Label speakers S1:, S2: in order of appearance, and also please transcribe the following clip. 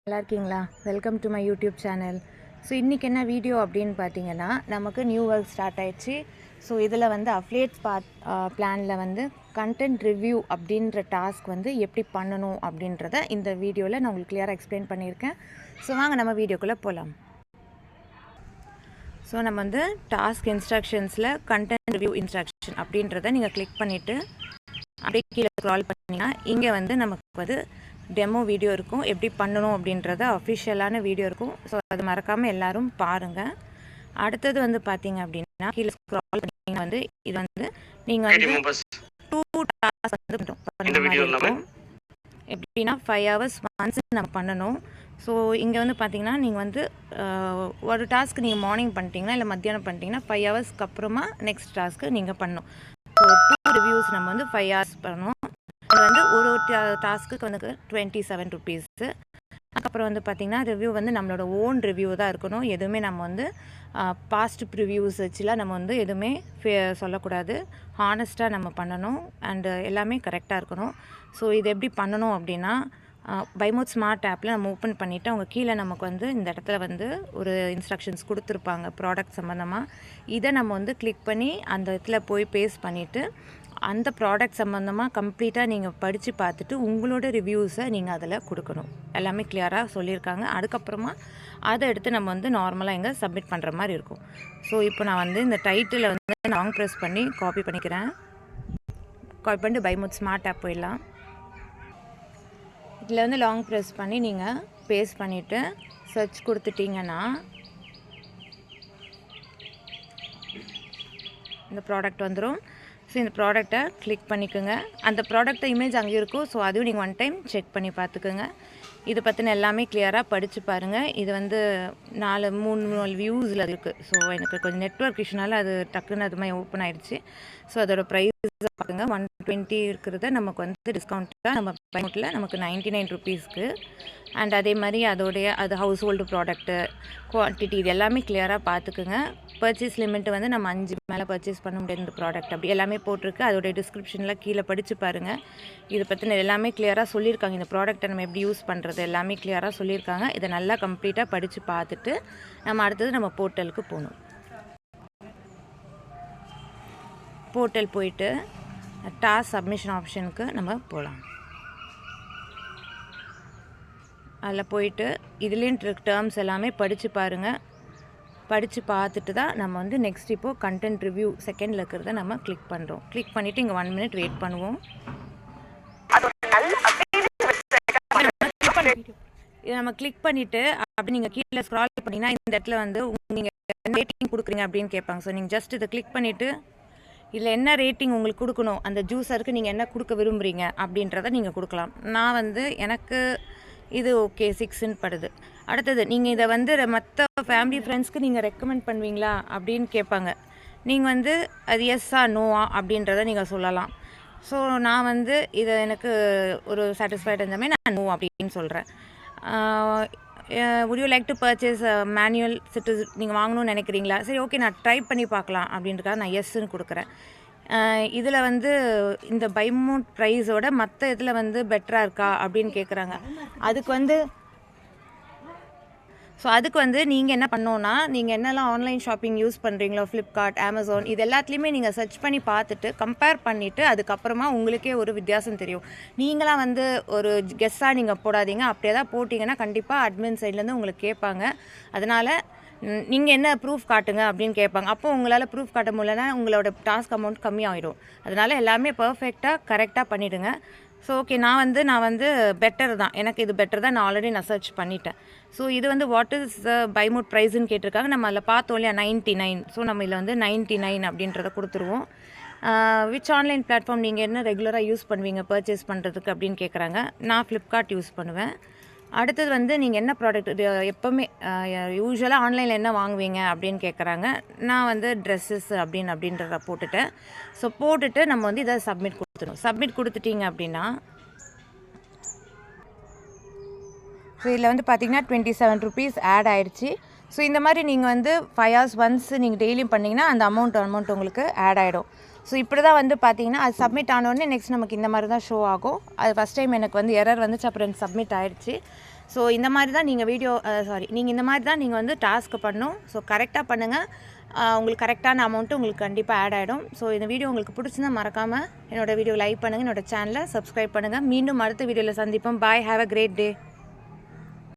S1: நல்லா இருக்கீங்களா? Welcome to my YouTube channel. So இன்றைக்கி என்ன வீடியோ அப்படின்னு பார்த்தீங்கன்னா, நமக்கு நியூ ஒர்க் ஸ்டார்ட் ஆயிடுச்சு. ஸோ இதில் வந்து அஃபிலியேட் பிளானில் வந்து கண்டென்ட் ரிவ்யூ அப்படின்ற டாஸ்க் வந்து எப்படி பண்ணணும் அப்படின்றத இந்த வீடியோவில் நான் உங்களுக்கு கிளியராக எக்ஸ்பிளைன் பண்ணியிருக்கேன். ஸோ வாங்க நம்ம வீடியோக்குள்ளே போகலாம். ஸோ நம்ம வந்து டாஸ்க் இன்ஸ்ட்ரக்ஷன்ஸில் கண்டென்ட் ரிவ்யூ இன்ஸ்ட்ரக்ஷன் அப்படின்றத நீங்கள் கிளிக் பண்ணிவிட்டு அப்படியே கீழே ஸ்க்ரால் பண்ணிங்கன்னா இங்கே வந்து நமக்கு வந்து டெமோ வீடியோ இருக்கும், எப்படி பண்ணணும் அப்படின்றத அஃபிஷியலான வீடியோ இருக்கும். ஸோ அது மறக்காமல் எல்லோரும் பாருங்கள். அடுத்தது வந்து பார்த்தீங்க அப்படின்னா கீழே ஸ்க்ரால் பண்ணிங்கன்னா வந்து இது வந்து நீங்கள் வந்து 2 டாஸ்க் வந்து பண்ணுற மாதிரி இருக்கும். எப்படின்னா 5 hours ஒன்ஸ் நம்ம பண்ணணும். ஸோ இங்கே வந்து பார்த்தீங்கன்னா நீங்கள் வந்து ஒரு டாஸ்க்கு நீங்கள் மார்னிங் பண்ணிட்டீங்கன்னா இல்லை மத்தியானம் பண்ணிட்டீங்கன்னா 5 ஹவர்ஸ்க்கு அப்புறமா நெக்ஸ்ட் டாஸ்க்கு நீங்கள் பண்ணணும். ஸோ 2 ரிவ்யூஸ் நம்ம வந்து 5 hours பண்ணணும். அது வந்து ஒரு டாஸ்க்கு வந்து 27 rupees. அதுக்கப்புறம் வந்து பார்த்திங்கன்னா ரிவ்யூ வந்து நம்மளோட ஓன் ரிவ்யூ தான் இருக்கணும். எதுவுமே நம்ம வந்து பாஸ்ட் ப்ரிவ்யூஸ் வச்சுலாம் நம்ம வந்து எதுவுமே சொல்லக்கூடாது. ஹானஸ்ட்டாக நம்ம பண்ணணும் அண்டு எல்லாமே கரெக்டாக இருக்கணும். ஸோ இது எப்படி பண்ணணும் அப்படின்னா பைமோட் ஸ்மார்ட் ஆப்பில் நம்ம ஓப்பன் பண்ணிவிட்டு அவங்க கீழே நமக்கு வந்து இந்த இடத்துல வந்து ஒரு இன்ஸ்ட்ரக்ஷன்ஸ் கொடுத்துருப்பாங்க ப்ராடக்ட் சம்மந்தமாக. இதை நம்ம வந்து கிளிக் பண்ணி அந்த இடத்துல போய் பேஸ்ட் பண்ணிவிட்டு அந்த ப்ராடக்ட் சம்மந்தமாக கம்ப்ளீட்டாக நீங்கள் படித்து பார்த்துட்டு உங்களோட ரிவ்யூஸை நீங்கள் அதில் கொடுக்கணும். எல்லாமே கிளியராக சொல்லியிருக்காங்க. அதுக்கப்புறமா அதை எடுத்து நம்ம வந்து நார்மலாக எங்கே சப்மிட் பண்ணுற மாதிரி இருக்கும். ஸோ இப்போ நான் வந்து இந்த டைட்டிலை வந்து லாங் ப்ரெஸ் பண்ணி காப்பி பண்ணிக்கிறேன். காப்பி பண்ணிட்டு பைமோட் ஸ்மார்ட் ஆப் போயிடலாம். இதில் வந்து லாங் ப்ரெஸ் பண்ணி நீங்கள் பேஸ்ட் பண்ணிவிட்டு சர்ச் கொடுத்துட்டிங்கன்னா இந்த ப்ராடக்ட் வந்துடும். ஸோ இந்த ப்ராடக்டை கிளிக் பண்ணிக்கோங்க. அந்த ப்ராடக்டை இமேஜ் அங்கே இருக்கும். ஸோ அதையும் நீங்கள் ஒன் டைம் செக் பண்ணி பார்த்துக்குங்க. இதை பற்றின எல்லாமே கிளியராக படித்து பாருங்கள். இது வந்து 3 வியூஸில் இருக்குது. ஸோ எனக்கு கொஞ்சம் நெட்வொர்க் இஷ்யூனால அது டக்குன்னு அது மாதிரி ஓப்பன் ஆகிடுச்சு. ஸோ அதோட ப்ரைஸ் பார்த்துங்க 120 இருக்கிறத நமக்கு வந்து டிஸ்கவுண்ட்டாக நம்ம பைமோட்டில் நமக்கு 99 rupeesக்கு. அண்ட் அதே மாதிரி அது ஹவுஸ் ஹோல்டு ப்ராடக்ட்டு குவான்டிட்டி இது எல்லாமே கிளியராக பார்த்துக்குங்க. பர்ச்சேஸ் லிமிட் வந்து நம்ம 5 மேலே பர்ச்சேஸ் பண்ண முடியாது இந்த ப்ராடக்ட் அப்படி எல்லாமே போட்டிருக்கு. அதோடைய டிஸ்கிரிப்ஷனில் கீழே படித்து பாருங்கள். இதை பற்றின எல்லாமே கிளியராக சொல்லியிருக்காங்க. இந்த ப்ராடக்ட்டை நம்ம எப்படி யூஸ் பண்ணுறது எல்லாமே கிளியராக சொல்லியிருக்காங்க. இதை நல்லா கம்ப்ளீட்டாக படித்து பார்த்துட்டு நம்ம அடுத்தது நம்ம போர்ட்டலுக்கு போகணும். போர்ட்டல் போயிட்டு டாஸ்க் சப்மிஷன் ஆப்ஷனுக்கு நம்ம போகலாம். அதில் போயிட்டு இதுலேயும் டேர்ம்ஸ் எல்லாமே படித்து பாருங்கள். படித்து பார்த்துட்டு தான் நம்ம வந்து நெக்ஸ்ட் இப்போது கண்டென்ட் ரிவ்யூ செகண்டில் இருக்கிறத நம்ம கிளிக் பண்ணுறோம். கிளிக் பண்ணிவிட்டு இங்கே 1 minute வெயிட் பண்ணுவோம். இதை நம்ம கிளிக் பண்ணிவிட்டு அப்படி நீங்கள் கீழே ஸ்க்ரால் பண்ணிங்கன்னா இந்த இடத்துல வந்து நீங்கள் ரேட்டிங் கொடுக்குறீங்க அப்படின்னு கேட்பாங்க. ஸோ நீங்கள் ஜஸ்ட் இதை கிளிக் பண்ணிவிட்டு இதில் என்ன ரேட்டிங் உங்களுக்கு கொடுக்கணும், அந்த ஜூஸருக்கு நீங்கள் என்ன கொடுக்க விரும்புகிறீங்க அப்படின்றத நீங்கள் கொடுக்கலாம். நான் வந்து எனக்கு இது ஓகே 6ன்னு படுது. அடுத்தது நீங்கள் இதை வந்து மற்ற ஃபேமிலி ஃப்ரெண்ட்ஸ்க்கு நீங்கள் ரெக்கமெண்ட் பண்ணுவீங்களா அப்படின்னு கேட்பாங்க. நீங்கள் வந்து அது எஸ்ஸா நோவா அப்படின்றத நீங்கள் சொல்லலாம். ஸோ நான் வந்து இதை எனக்கு ஒரு சாட்டிஸ்ஃபைட் இருந்தாமே நான் நோ அப்படின்னு சொல்கிறேன். would you like to purchase manual citizen நீங்கள் வாங்கணும்னு நினைக்கிறீங்களா? சரி ஓகே நான் ட்ரை பண்ணி பார்க்கலாம் அப்படின்றக்காக நான் எஸ்ன்னு கொடுக்குறேன். இதில் வந்து இந்த பைமோட் ப்ரைஸோட மற்ற இதில் வந்து பெட்டராக இருக்கா அப்படின்னு கேட்குறாங்க. அதுக்கு வந்து நீங்கள் என்ன பண்ணோன்னா நீங்கள் என்னெல்லாம் ஆன்லைன் ஷாப்பிங் யூஸ் பண்ணுறீங்களோ ஃப்ளிப்கார்ட், அமேசான் இது எல்லாத்துலேயுமே நீங்கள் சர்ச் பண்ணி பார்த்துட்டு கம்பேர் பண்ணிவிட்டு அதுக்கப்புறமா உங்களுக்கே ஒரு வித்தியாசம் தெரியும். நீங்களாம் வந்து ஒரு கெஸ்ஸாக நீங்கள் போடாதீங்க. அப்படியே தான் போட்டிங்கன்னா கண்டிப்பாக அட்மின் சைட்லேருந்து உங்களுக்கு கேட்பாங்க. அதனால் நீங்கள் என்ன ப்ரூஃப் காட்டுங்க அப்படின்னு கேட்பாங்க. அப்போது உங்களால் ப்ரூஃப் காட்ட முடியலன்னா உங்களோட டாஸ்க் அமௌண்ட் கம்மியாகிடும். அதனால் எல்லாமே பர்ஃபெக்டாக கரெக்டாக பண்ணிவிடுங்க. ஸோ ஓகே நான் வந்து பெட்டர் தான், எனக்கு இது பெட்டர் தான், நான் ஆல்ரெடி சர்ச் பண்ணிட்டேன். ஸோ இது வந்து வாட் இஸ் பைமோட் ப்ரைஸ்ன்னு கேட்டிருக்காங்க. நம்ம அதில் பார்த்தோம் இல்லையா 99. ஸோ நம்ம இதில் வந்து 99 அப்படின்றத கொடுத்துருவோம். விச் ஆன்லைன் பிளாட்ஃபார்ம் நீங்கள் என்ன ரெகுலராக யூஸ் பண்ணுவீங்க பர்ச்சேஸ் பண்ணுறதுக்கு அப்படின்னு கேட்குறாங்க. நான் ஃப்ளிப்கார்ட் யூஸ் பண்ணுவேன். அடுத்தது வந்து நீங்கள் என்ன ப்ராடக்ட் எப்போவுமே யூஸ்வலாக ஆன்லைனில் என்ன வாங்குவீங்க அப்படின்னு கேட்குறாங்க. நான் வந்து ட்ரெஸ்ஸஸ் அப்படின்றத போட்டுட்டேன். ஸோ போட்டுட்டு நம்ம வந்து இதை சப்மிட் கொடுத்துடும். சப்மிட் கொடுத்துட்டிங்க அப்படின்னா ஸோ இதில் வந்து பார்த்திங்கன்னா 27 rupees ஆட் ஆகிடுச்சு. ஸோ இந்த மாதிரி நீங்கள் வந்து 5 hours ஒன்ஸ் நீங்கள் டெய்லியும் பண்ணிங்கன்னா அந்த அமௌண்ட் உங்களுக்கு ஆட் ஆகிடும். ஸோ இப்படி தான் வந்து பார்த்தீங்கன்னா அது சப்மிட் ஆனோடனே நெக்ஸ்ட் நமக்கு இந்த மாதிரி தான் ஷோ ஆகும். அது ஃபஸ்ட் டைம் எனக்கு வந்து எரர் வந்துச்சு, அப்புறம் சப்மிட் ஆகிடுச்சு. ஸோ இந்த மாதிரி தான் நீங்கள் நீங்கள் இந்த மாதிரி தான் நீங்கள் வந்து டாஸ்க்கு பண்ணணும். ஸோ கரெக்டாக பண்ணுங்கள். உங்களுக்கு கரெக்டான அமௌண்ட்டு உங்களுக்கு கண்டிப்பாக ஆட் ஆகிடும். ஸோ இந்த வீடியோ உங்களுக்கு பிடிச்சிருந்தா மறக்காமல் என்னோடய வீடியோ லைக் பண்ணுங்கள், என்னோடய சேனலை சப்ஸ்கிரைப் பண்ணுங்கள். மீண்டும் அடுத்த வீடியோவில் சந்திப்போம். பாய், ஹேவ் அ கிரேட் டே.